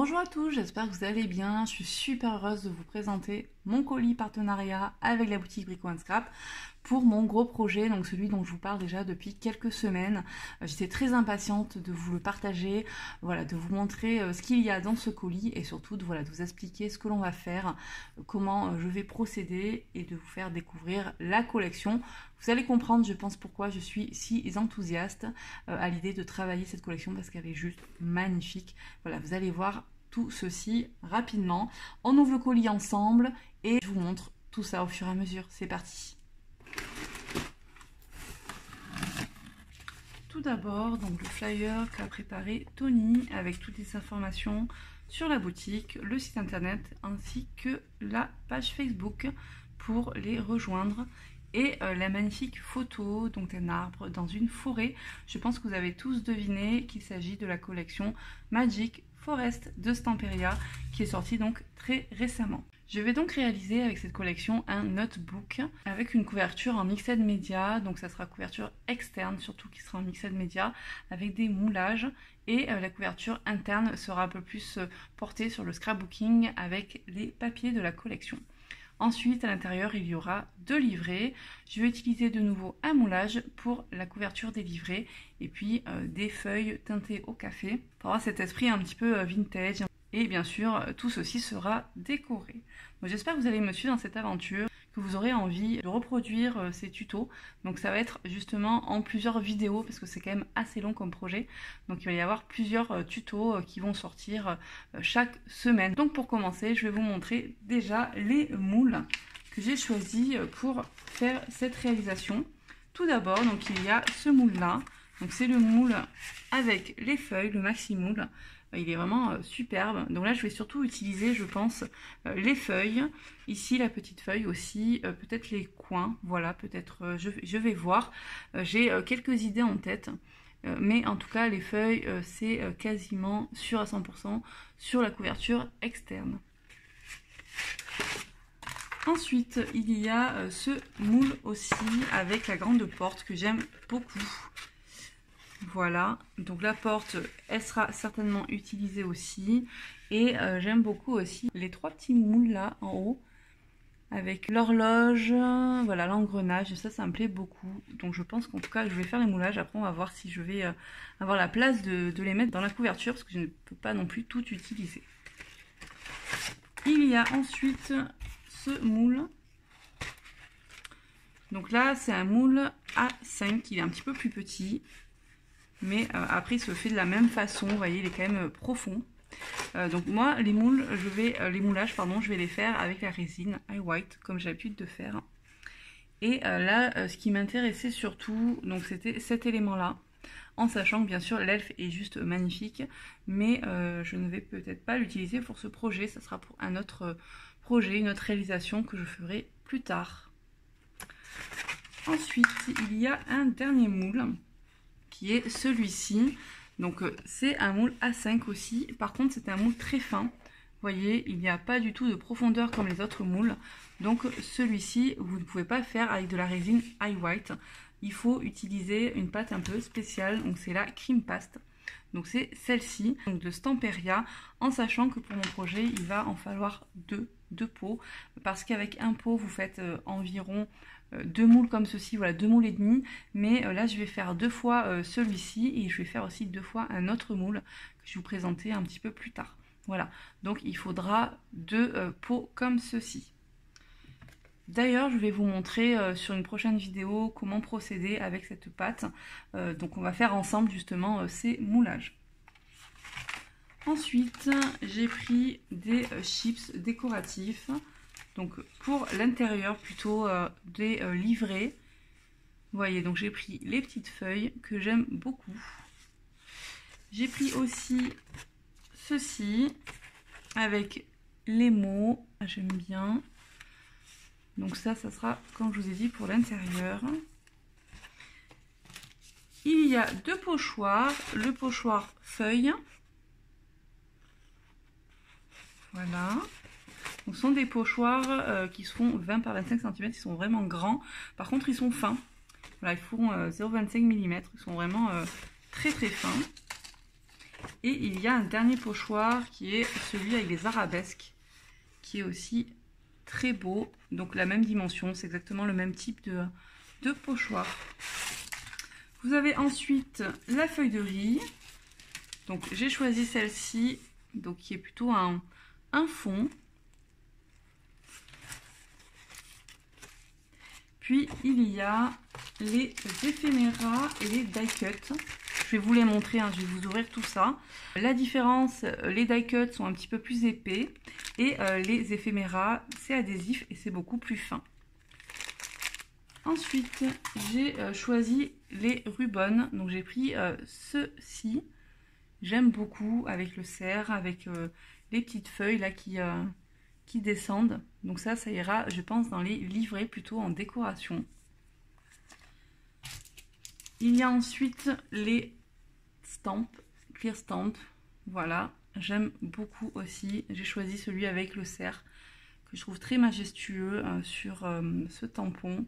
Bonjour à tous, j'espère que vous allez bien. Je suis super heureuse de vous présenter mon colis partenariat avec la boutique Brico Scrap pour mon gros projet, donc celui dont je vous parle déjà depuis quelques semaines. J'étais très impatiente de vous le partager, voilà, de vous montrer ce qu'il y a dans ce colis et surtout de vous expliquer ce que l'on va faire, comment je vais procéder et de vous faire découvrir la collection. Vous allez comprendre, je pense, pourquoi je suis si enthousiaste à l'idée de travailler cette collection parce qu'elle est juste magnifique. Voilà, vous allez voir tout ceci rapidement. On ouvre le colis ensemble et je vous montre tout ça au fur et à mesure. C'est parti. Tout d'abord, donc le flyer qu'a préparé Tony avec toutes les informations sur la boutique, le site internet ainsi que la page Facebook pour les rejoindre. Et la magnifique photo donc d'un arbre dans une forêt. Je pense que vous avez tous deviné qu'il s'agit de la collection Magic Forest de Stamperia qui est sortie donc très récemment. Je vais donc réaliser avec cette collection un notebook avec une couverture en mixed media, donc ça sera couverture externe surtout qui sera en mixed media avec des moulages, et la couverture interne sera un peu plus portée sur le scrapbooking avec les papiers de la collection. Ensuite, à l'intérieur, il y aura 2 livrets. Je vais utiliser de nouveau un moulage pour la couverture des livrets et puis des feuilles teintées au café pour avoir cet esprit un petit peu vintage. Et bien sûr, tout ceci sera décoré. J'espère que vous allez me suivre dans cette aventure, que vous aurez envie de reproduire ces tutos. Donc ça va être justement en plusieurs vidéos parce que c'est quand même assez long comme projet. Donc il va y avoir plusieurs tutos qui vont sortir chaque semaine. Donc pour commencer, je vais vous montrer déjà les moules que j'ai choisis pour faire cette réalisation. Tout d'abord, donc il y a ce moule là. Donc c'est le moule avec les feuilles, le maxi moule. Il est vraiment superbe. Donc là, je vais surtout utiliser, je pense, les feuilles. Ici, la petite feuille aussi. Peut-être les coins. Voilà, peut-être, je vais voir. J'ai quelques idées en tête. Mais en tout cas, les feuilles, c'est quasiment sûr à 100% sur la couverture externe. Ensuite, il y a ce moule aussi avec la grande porte que j'aime beaucoup. Voilà, donc la porte, elle sera certainement utilisée aussi. Et j'aime beaucoup aussi les 3 petits moules là en haut avec l'horloge, voilà, l'engrenage, ça me plaît beaucoup. Donc je pense qu'en tout cas je vais faire les moulages. Après on va voir si je vais avoir la place de les mettre dans la couverture parce que je ne peux pas non plus tout utiliser. Il y a ensuite ce moule. Donc là c'est un moule A5, il est un petit peu plus petit. Mais après il se fait de la même façon, vous voyez il est quand même profond. Donc moi les moules, les moulages pardon, je vais les faire avec la résine High White comme j'ai l'habitude de faire. Et là ce qui m'intéressait surtout, donc c'était cet élément là, en sachant que bien sûr l'elfe est juste magnifique, mais je ne vais peut-être pas l'utiliser pour ce projet, ça sera pour un autre projet, une autre réalisation que je ferai plus tard. Ensuite il y a un dernier moule qui est celui-ci. Donc c'est un moule A5 aussi, par contre c'est un moule très fin. Vous voyez, il n'y a pas du tout de profondeur comme les autres moules. Donc celui-ci, vous ne pouvez pas faire avec de la résine High White. Il faut utiliser une pâte un peu spéciale, donc c'est la Cream Paste. Donc c'est celle-ci, donc de Stamperia, en sachant que pour mon projet, il va en falloir deux pots, parce qu'avec un pot, vous faites environ 2 moules comme ceci, voilà, 2 moules et demi, mais là je vais faire 2 fois celui-ci et je vais faire aussi 2 fois un autre moule que je vais vous présenter un petit peu plus tard. Voilà, donc il faudra 2 pots comme ceci. D'ailleurs, je vais vous montrer sur une prochaine vidéo comment procéder avec cette pâte. Donc on va faire ensemble justement ces moulages. Ensuite, j'ai pris des chips décoratifs. Donc pour l'intérieur plutôt des livrets. Vous voyez, donc j'ai pris les petites feuilles que j'aime beaucoup. J'ai pris aussi ceci avec les mots. J'aime bien. Donc ça sera, comme je vous ai dit, pour l'intérieur. Il y a 2 pochoirs. Le pochoir feuille. Voilà. Donc, ce sont des pochoirs qui font 20 par 25 cm. Ils sont vraiment grands. Par contre, ils sont fins. Voilà, ils font 0,25 mm. Ils sont vraiment très très fins. Et il y a un dernier pochoir qui est celui avec les arabesques, qui est aussi très beau. Donc la même dimension, c'est exactement le même type de pochoir. Vous avez ensuite la feuille de riz. Donc j'ai choisi celle-ci, donc qui est plutôt un fond. Puis il y a les éphéméras et les die cuts. Je vais vous les montrer, hein, je vais vous ouvrir tout ça. La différence, les die cuts sont un petit peu plus épais et les éphéméras, c'est adhésif et c'est beaucoup plus fin. Ensuite, j'ai choisi les rubans. Donc j'ai pris ceux-ci. J'aime beaucoup avec le cerf, avec les petites feuilles là qui descendent. Donc ça ira, je pense, dans les livrets plutôt en décoration. Il y a ensuite les stamps, clear stamp. Voilà, j'aime beaucoup aussi. J'ai choisi celui avec le cerf que je trouve très majestueux sur ce tampon.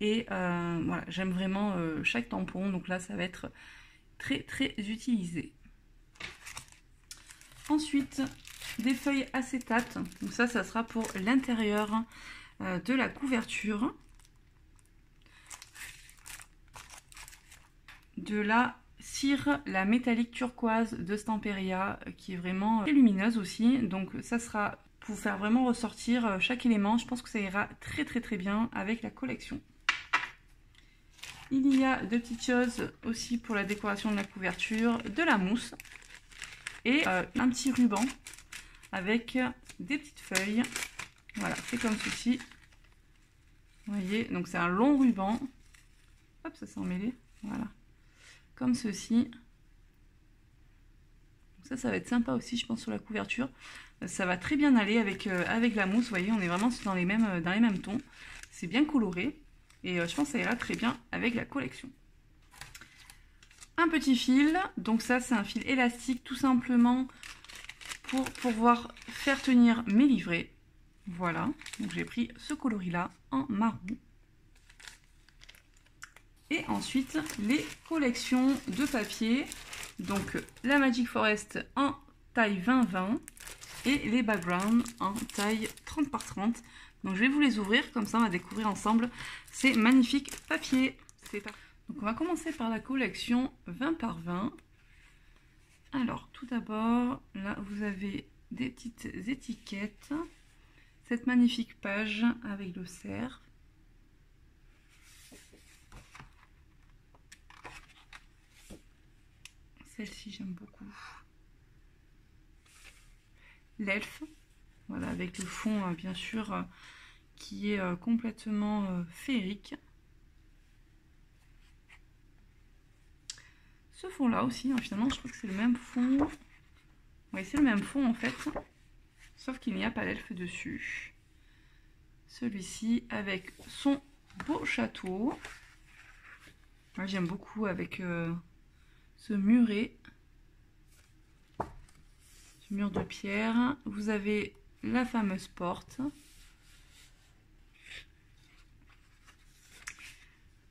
Et voilà, j'aime vraiment chaque tampon. Donc là, ça va être très très utilisé. Ensuite, des feuilles acétate. Donc ça sera pour l'intérieur de la couverture. De la cire, la métallique turquoise de Stamperia, qui est vraiment très lumineuse aussi. Donc ça sera pour faire vraiment ressortir chaque élément. Je pense que ça ira très très très bien avec la collection. Il y a deux petites choses aussi pour la décoration de la couverture, de la mousse et un petit ruban avec des petites feuilles. Voilà, c'est comme ceci. Vous voyez, donc c'est un long ruban. Hop, ça s'est emmêlé. Voilà, comme ceci. Donc ça va être sympa aussi, je pense, sur la couverture. Ça va très bien aller avec la mousse. Vous voyez, on est vraiment dans les mêmes tons. C'est bien coloré. Et je pense que ça ira très bien avec la collection. Un petit fil. Donc ça, c'est un fil élastique tout simplement pour pouvoir faire tenir mes livrets. Voilà. Donc j'ai pris ce coloris-là en marron. Et ensuite, les collections de papier. Donc la Magic Forest en taille 20-20 et les backgrounds en taille 30 par 30. Donc je vais vous les ouvrir, comme ça on va découvrir ensemble ces magnifiques papiers. Donc on va commencer par la collection 20 par 20. Alors tout d'abord, là vous avez des petites étiquettes. Cette magnifique page avec le cerf. Celle-ci j'aime beaucoup. L'elfe, voilà, avec le fond bien sûr qui est complètement féerique. Ce fond là aussi, hein, finalement je trouve que c'est le même fond. Oui, c'est le même fond en fait, sauf qu'il n'y a pas l'elfe dessus. Celui-ci avec son beau château. Moi j'aime beaucoup avec ce muret. Ce mur de pierre. Vous avez la fameuse porte.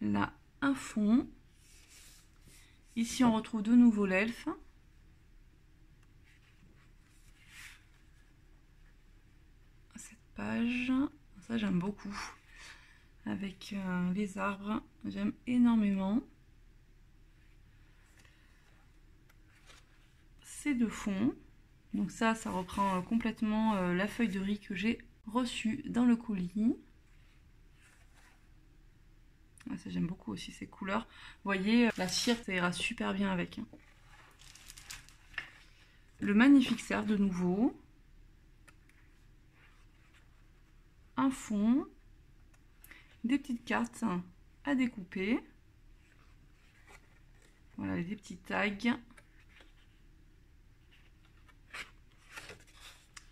Là, un fond. Ici, on retrouve de nouveau l'elfe. Cette page, ça j'aime beaucoup. Avec les arbres, j'aime énormément. Ces deux fonds. Donc ça reprend complètement la feuille de riz que j'ai reçue dans le colis. Ah, ça j'aime beaucoup aussi ces couleurs. Vous voyez, la cire, ça ira super bien avec. Le magnifique cerf de nouveau. Un fond. Des petites cartes à découper. Voilà, des petits tags.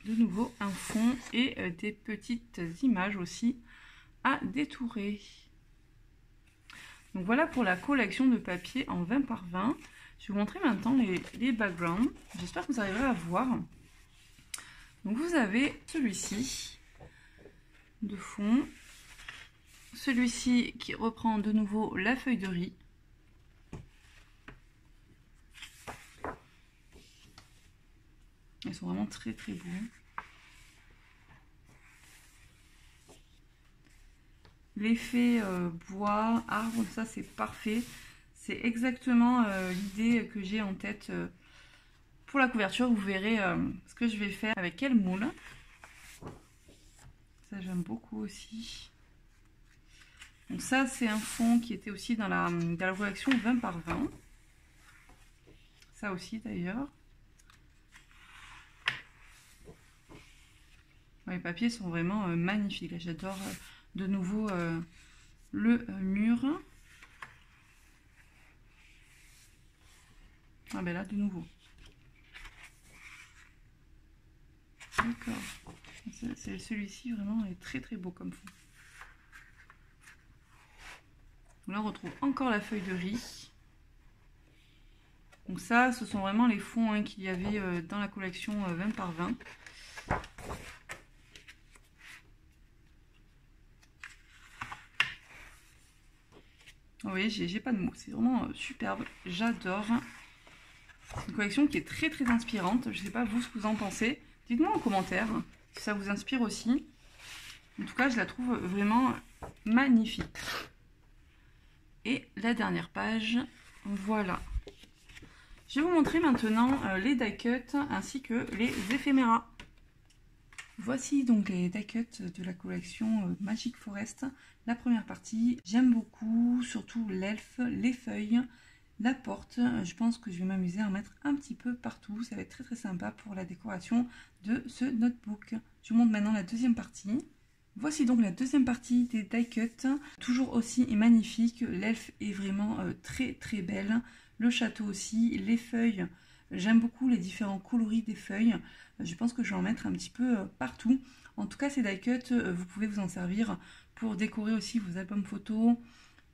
De nouveau un fond et des petites images aussi à détourer. Donc voilà pour la collection de papier en 20 par 20. Je vais vous montrer maintenant les backgrounds. J'espère que vous arriverez à voir. Donc vous avez celui-ci de fond. Celui-ci qui reprend de nouveau la feuille de riz. sont vraiment très très beaux. L'effet bois, arbre, ça c'est parfait. C'est exactement l'idée que j'ai en tête pour la couverture. Vous verrez ce que je vais faire avec quel moule. Ça j'aime beaucoup aussi. Donc ça c'est un fond qui était aussi dans la collection 20 par 20. Ça aussi d'ailleurs. Les papiers sont vraiment magnifiques. J'adore de nouveau le mur. Ah ben là de nouveau. D'accord. Celui-ci vraiment est très très beau comme fond. Là on retrouve encore la feuille de riz. Donc ça ce sont vraiment les fonds qu'il y avait dans la collection 20 par 20. Vous voyez, j'ai pas de mots, c'est vraiment superbe, j'adore. C'est une collection qui est très très inspirante. Je sais pas vous ce que vous en pensez. Dites-moi en commentaire si ça vous inspire aussi. En tout cas, je la trouve vraiment magnifique. Et la dernière page, voilà. Je vais vous montrer maintenant les die cuts ainsi que les éphéméras. Voici donc les die cuts de la collection Magic Forest. La première partie, j'aime beaucoup, surtout l'elfe, les feuilles, la porte. Je pense que je vais m'amuser à en mettre un petit peu partout. Ça va être très très sympa pour la décoration de ce notebook. Je vous montre maintenant la deuxième partie. Voici donc la deuxième partie des die cuts. Toujours aussi magnifique. L'elfe est vraiment très très belle. Le château aussi, les feuilles. J'aime beaucoup les différents coloris des feuilles. Je pense que je vais en mettre un petit peu partout. En tout cas, ces die cuts, vous pouvez vous en servir pour décorer aussi vos albums photos,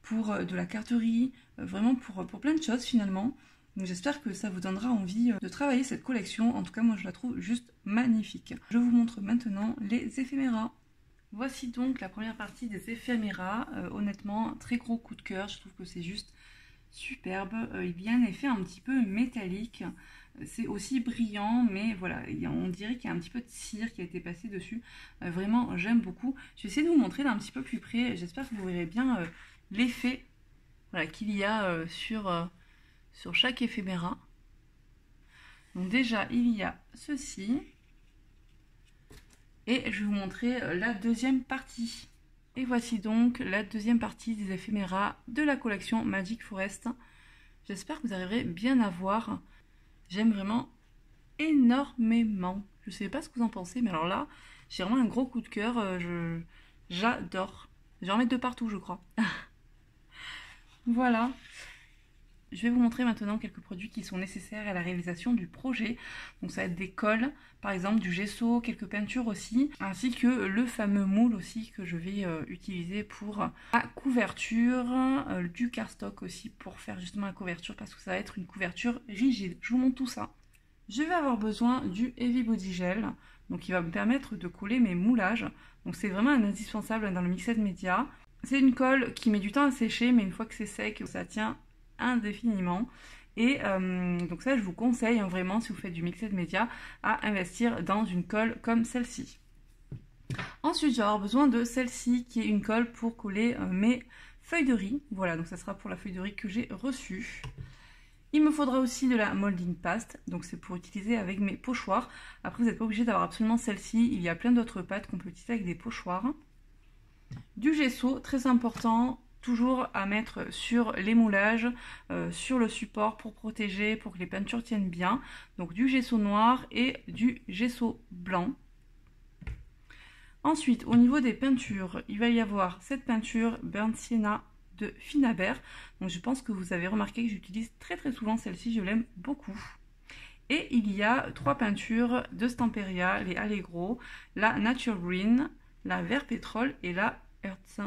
pour de la carterie, vraiment pour plein de choses finalement. Donc j'espère que ça vous donnera envie de travailler cette collection. En tout cas, moi je la trouve juste magnifique. Je vous montre maintenant les éphéméras. Voici donc la première partie des éphéméras. Honnêtement, très gros coup de cœur. Je trouve que c'est juste superbe. Il y a un effet un petit peu métallique. C'est aussi brillant, mais voilà, on dirait qu'il y a un petit peu de cire qui a été passé dessus. Vraiment, j'aime beaucoup. Je vais essayer de vous montrer d'un petit peu plus près. J'espère que vous verrez bien l'effet voilà, qu'il y a sur chaque éphéméra. Donc déjà, il y a ceci. Et je vais vous montrer la deuxième partie. Et voici donc la deuxième partie des éphéméras de la collection Magic Forest. J'espère que vous arriverez bien à voir. J'aime vraiment énormément. Je ne sais pas ce que vous en pensez, mais alors là, j'ai vraiment un gros coup de cœur. J'adore. Je vais en mettre de partout, je crois. Voilà. Je vais vous montrer maintenant quelques produits qui sont nécessaires à la réalisation du projet. Donc ça va être des cols, par exemple du gesso, quelques peintures aussi, ainsi que le fameux moule aussi que je vais utiliser pour la couverture, du cardstock aussi pour faire justement la couverture parce que ça va être une couverture rigide. Je vous montre tout ça. Je vais avoir besoin du Heavy Body Gel, donc il va me permettre de coller mes moulages. Donc c'est vraiment un indispensable dans le Mixed Media. C'est une colle qui met du temps à sécher, mais une fois que c'est sec, ça tient indéfiniment. Et donc ça, je vous conseille vraiment, si vous faites du Mixed Media, à investir dans une colle comme celle-ci. Ensuite, je vais avoir besoin de celle-ci, qui est une colle pour coller mes feuilles de riz. Voilà, donc ça sera pour la feuille de riz que j'ai reçue. Il me faudra aussi de la molding paste, donc c'est pour utiliser avec mes pochoirs. Après, vous n'êtes pas obligé d'avoir absolument celle-ci, il y a plein d'autres pâtes qu'on peut utiliser avec des pochoirs. Du gesso, très important, toujours à mettre sur les moulages, sur le support pour protéger, pour que les peintures tiennent bien. Donc du gesso noir et du gesso blanc. Ensuite, au niveau des peintures, il va y avoir cette peinture Burnt Sienna de Finabert. Donc je pense que vous avez remarqué que j'utilise très souvent celle-ci, je l'aime beaucoup. Et il y a trois peintures de Stamperia, les Allegro, la Nature Green, la Vert Pétrole et la Earth.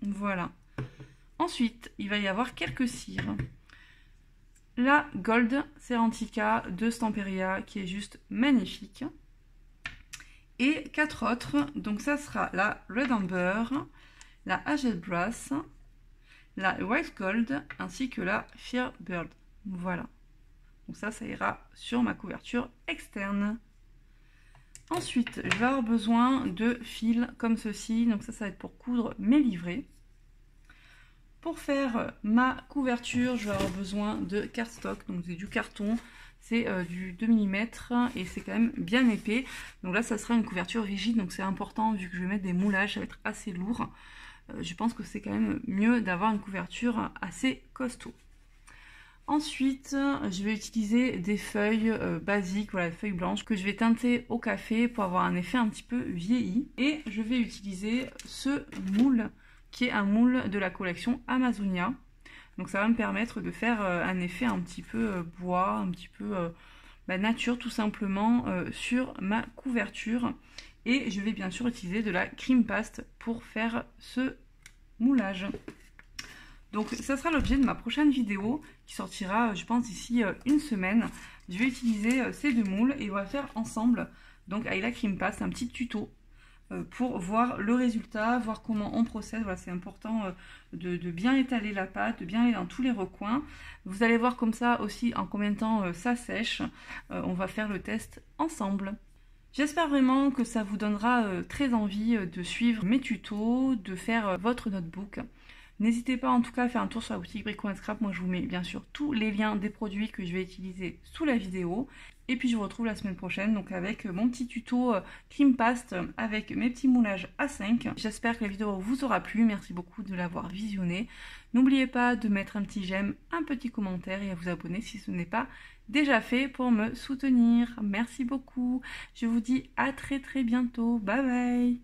Voilà. Ensuite, il va y avoir quelques cires. La Gold Serantica de Stamperia qui est juste magnifique. Et quatre autres. Donc ça sera la Red Amber, la Aged Brass, la White Gold ainsi que la Firebird. Voilà. Donc ça ira sur ma couverture externe. Ensuite, je vais avoir besoin de fils comme ceci. Donc ça va être pour coudre mes livrets. Pour faire ma couverture, je vais avoir besoin de cardstock. Donc c'est du carton, c'est du 2 mm et c'est quand même bien épais. Donc là, ça sera une couverture rigide. Donc c'est important vu que je vais mettre des moulages, ça va être assez lourd. Je pense que c'est quand même mieux d'avoir une couverture assez costaud. Ensuite, je vais utiliser des feuilles basiques, voilà, des feuilles blanches que je vais teinter au café pour avoir un effet un petit peu vieilli. Et je vais utiliser ce moule qui est un moule de la collection Amazonia. Donc ça va me permettre de faire un effet un petit peu bois, un petit peu nature tout simplement sur ma couverture. Et je vais bien sûr utiliser de la cream paste pour faire ce moulage. Donc ça sera l'objet de ma prochaine vidéo qui sortira je pense d'ici une semaine. Je vais utiliser ces deux moules et on va faire ensemble donc avec la cream paste un petit tuto pour voir le résultat, voir comment on procède. Voilà, c'est important de bien étaler la pâte, de bien aller dans tous les recoins. Vous allez voir comme ça aussi en combien de temps ça sèche. On va faire le test ensemble. J'espère vraiment que ça vous donnera très envie de suivre mes tutos, de faire votre notebook. N'hésitez pas en tout cas à faire un tour sur la boutique Brico & Scrap. Moi je vous mets bien sûr tous les liens des produits que je vais utiliser sous la vidéo. Et puis je vous retrouve la semaine prochaine donc avec mon petit tuto cream paste avec mes petits moulages A5. J'espère que la vidéo vous aura plu. Merci beaucoup de l'avoir visionnée. N'oubliez pas de mettre un petit j'aime, un petit commentaire et à vous abonner si ce n'est pas déjà fait pour me soutenir. Merci beaucoup. Je vous dis à très bientôt. Bye bye.